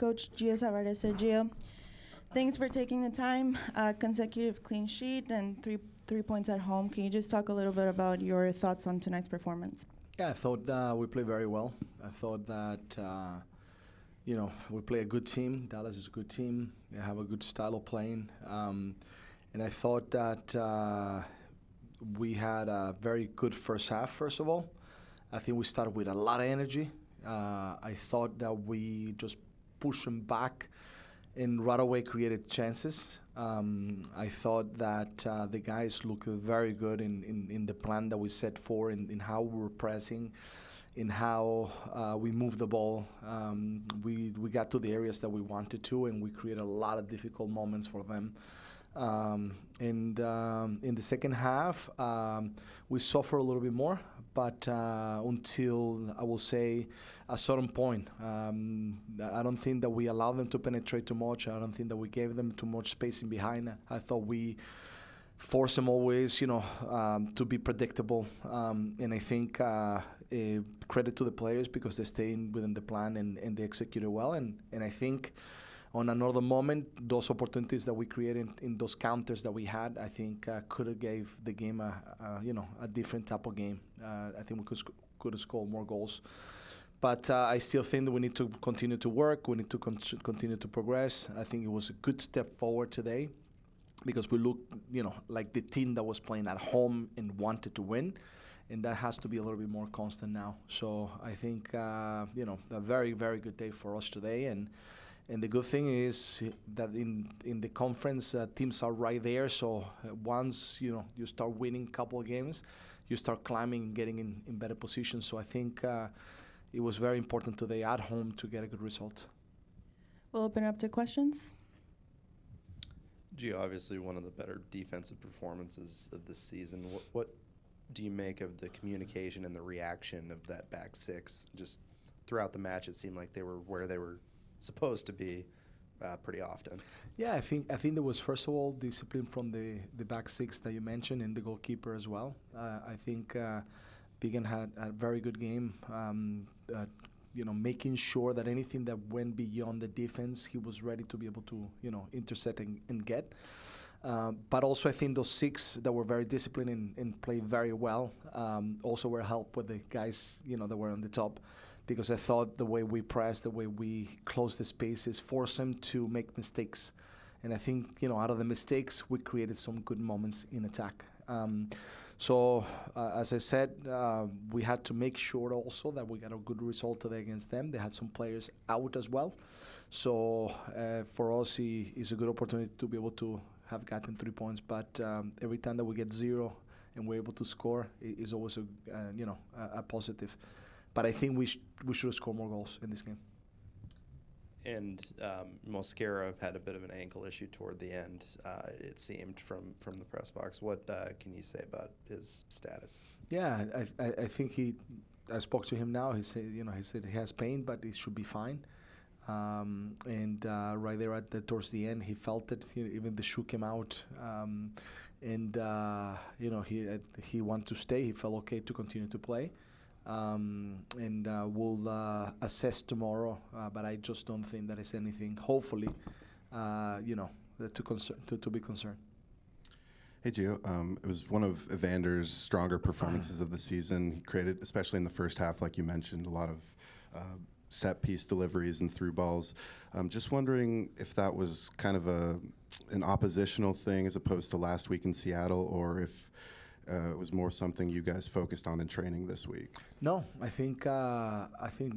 coach Gio Savarese. Gio, thanks for taking the time. Consecutive clean sheet and three points at home. Can you just talk a little bit about your thoughts on tonight's performance? Yeah, I thought we played very well. I thought that we play a good team. Dallas is a good team. They have a good style of playing, and I thought that we had a very good first half. First of all, I think we started with a lot of energy. I thought that we just pushed them back and right away created chances. I thought that the guys looked very good in the plan that we set for, in how we were pressing, in how we moved the ball. We got to the areas that we wanted to, and we created a lot of difficult moments for them. And in the second half, we suffered a little bit more, but until, I will say, a certain point. I don't think that we allowed them to penetrate too much. I don't think that we gave them too much spacing behind. I thought we forced them always, to be predictable. And I think credit to the players because they stayed within the plan and they executed well. And I think on another moment, those opportunities that we created in those counters that we had, I think could have gave the game a different type of game. I think we could have scored more goals. But I still think that we need to continue to work. We need to continue to progress. I think it was a good step forward today because we looked, like the team that was playing at home and wanted to win. And that has to be a little bit more constant now. So I think, a very, very good day for us today. And the good thing is that in the conference, teams are right there. So once, you start winning a couple of games, you start climbing and getting in better positions. So I think it was very important today at home to get a good result. We'll open it up to questions. Gio, obviously one of the better defensive performances of this season. What do you make of the communication and the reaction of that back six? Just throughout the match, it seemed like they were where they were supposed to be pretty often. Yeah, I think there was, first of all, discipline from the back six that you mentioned and the goalkeeper as well. I think Bigan had a very good game, making sure that anything that went beyond the defense, he was ready to be able to, intercept and get. But also I think those six that were very disciplined and played very well also were helped with the guys, that were on the top. Because I thought the way we pressed, the way we closed the spaces, forced them to make mistakes. And I think, out of the mistakes, we created some good moments in attack. So, as I said, we had to make sure also that we got a good result today against them. They had some players out as well. So, for us, it's a good opportunity to be able to have gotten 3 points. But every time that we get 0 and we're able to score, is always a positive. But I think we should have scored more goals in this game. And Mosquera had a bit of an ankle issue toward the end, it seemed, from the press box. What can you say about his status? Yeah, I think I spoke to him now. He said he has pain, but it should be fine. And right there towards the end, he felt it. Even the shoe came out. And he wanted to stay. He felt okay to continue to play. And we'll assess tomorrow, but I just don't think that is anything, hopefully, to be concerned. Hey, Gio. It was one of Evander's stronger performances of the season. He created, especially in the first half, like you mentioned, a lot of set-piece deliveries and through balls. Just wondering if that was kind of an oppositional thing as opposed to last week in Seattle, or if it was more something you guys focused on in training this week? No, I think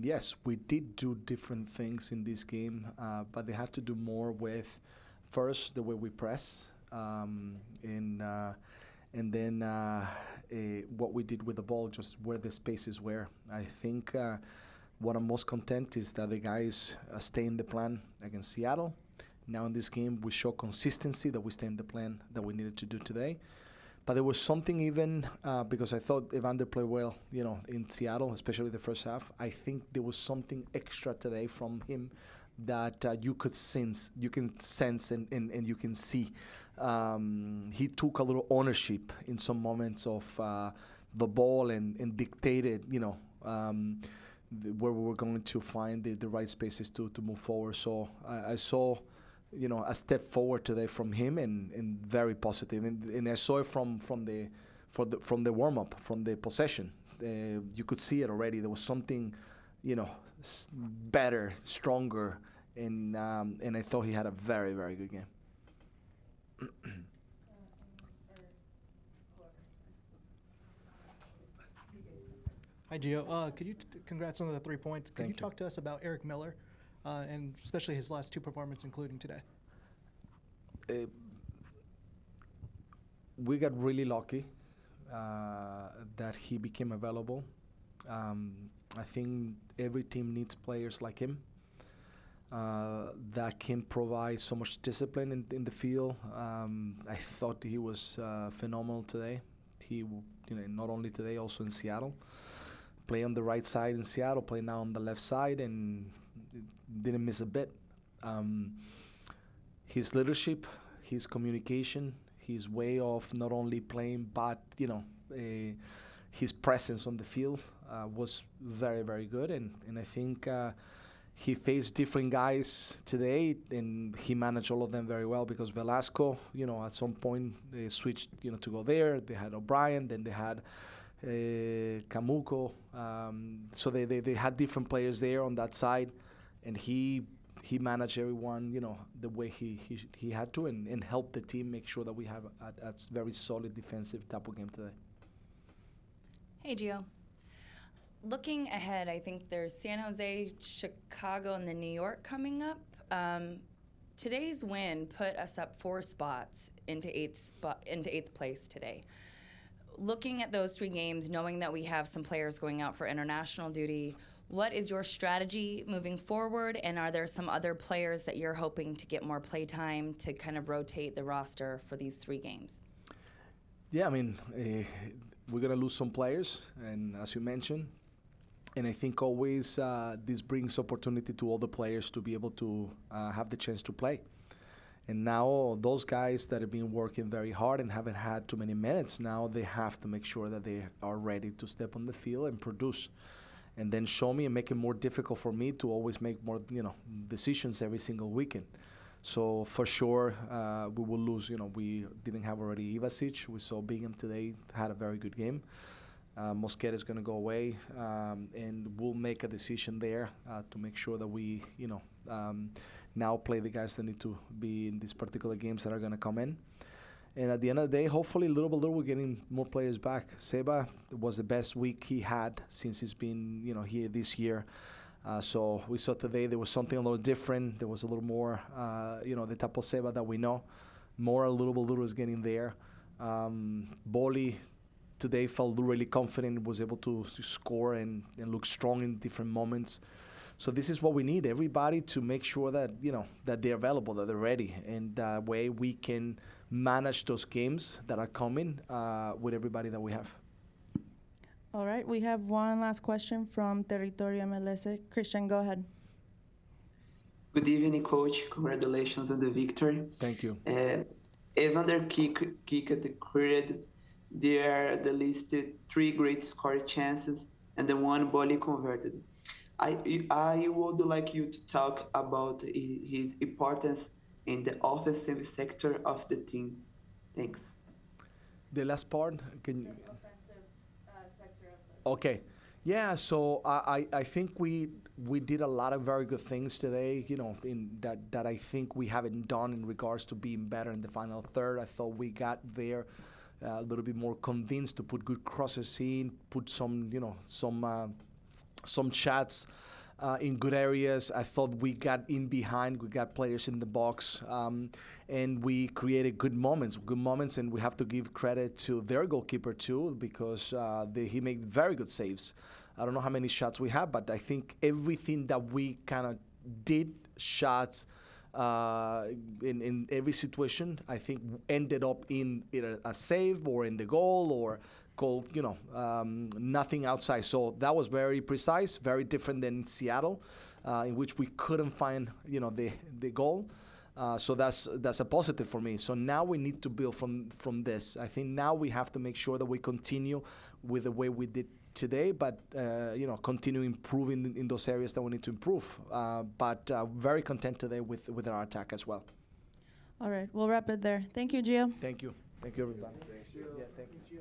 yes, we did do different things in this game, but they had to do more with first the way we press, and then what we did with the ball, just where the spaces were. I think what I'm most content is that the guys stay in the plan against Seattle. Now in this game, we show consistency that we stay in the plan that we needed to do today. But there was something even, because I thought Evander played well, in Seattle, especially the first half. I think there was something extra today from him that you can sense and you can see. He took a little ownership in some moments of the ball and dictated, where we were going to find the right spaces to move forward. So I saw, a step forward today from him, and very positive. And I saw it from the warm up, from the possession. You could see it already. There was something, better, stronger, and I thought he had a very, very good game. Hi, Gio. Congrats on the 3 points. Could Thank you you. talk to us about Eric Miller, and especially his last two performances, including today? We got really lucky that he became available. I think every team needs players like him that can provide so much discipline in the field. I thought he was phenomenal today. Not only today, also in Seattle. Play on the right side in Seattle, play now on the left side, and didn't miss a bit. His leadership, his communication, his way of not only playing, but his presence on the field was very, very good. And I think he faced different guys today, and he managed all of them very well, because Velasco, at some point they switched, to go there. They had O'Brien, then they had Camuco. So they had different players there on that side, and he managed everyone, the way he had to, and helped the team make sure that we have a very solid defensive type of game today. Hey, Gio. Looking ahead, I think there's San Jose, Chicago, and then New York coming up. Today's win put us up 4 spots into eighth place today. Looking at those 3 games, knowing that we have some players going out for international duty, what is your strategy moving forward, and are there some other players that you're hoping to get more play time to kind of rotate the roster for these 3 games? Yeah, we're going to lose some players, and as you mentioned, and I think always this brings opportunity to all the players to be able to have the chance to play. And now those guys that have been working very hard and haven't had too many minutes, now they have to make sure that they are ready to step on the field and produce. And then show me and make it more difficult for me to always make more, decisions every single weekend. So for sure, we will lose. We didn't have already Ivasic. We saw Bingham today, had a very good game. Mosquera is going to go away, and we'll make a decision there to make sure that we, now play the guys that need to be in these particular games that are going to come in. And at the end of the day, hopefully, little by little, we're getting more players back. Seba was the best week he had since he's been, here this year. So we saw today there was something a little different. There was a little more, the type of Seba that we know. More a little by little is getting there. Boli today felt really confident, was able to score and look strong in different moments. So this is what we need, everybody to make sure that, that they're available, that they're ready. And that way we can manage those games that are coming with everybody that we have. All right, we have one last question from Territorio MLS. Christian, go ahead. Good evening, coach. Congratulations on the victory. Thank you. Evander kicked created there the listed 3 great score chances and the 1 volley converted. I would like you to talk about his importance in the offensive sector of the team. Thanks. The last part, can you? Offensive sector of the. Okay. Yeah, so I think we did a lot of very good things today, in that I think we haven't done in regards to being better in the final third. I thought we got there a little bit more convinced to put good crosses in, put some shots in good areas. I thought we got in behind, we got players in the box, and we created good moments, and we have to give credit to their goalkeeper too, because he made very good saves. I don't know how many shots we have, but I think everything that we kind of did, shots, in every situation, I think ended up in either a save or in the goal or goal, nothing outside. So that was very precise, very different than Seattle, in which we couldn't find, the goal. So that's a positive for me. So now we need to build from this. I think now we have to make sure that we continue with the way we did today, but continue improving in those areas that we need to improve. But very content today with our attack as well. All right, we'll wrap it there. Thank you, Gio. Thank you, everybody. Yeah, thank you.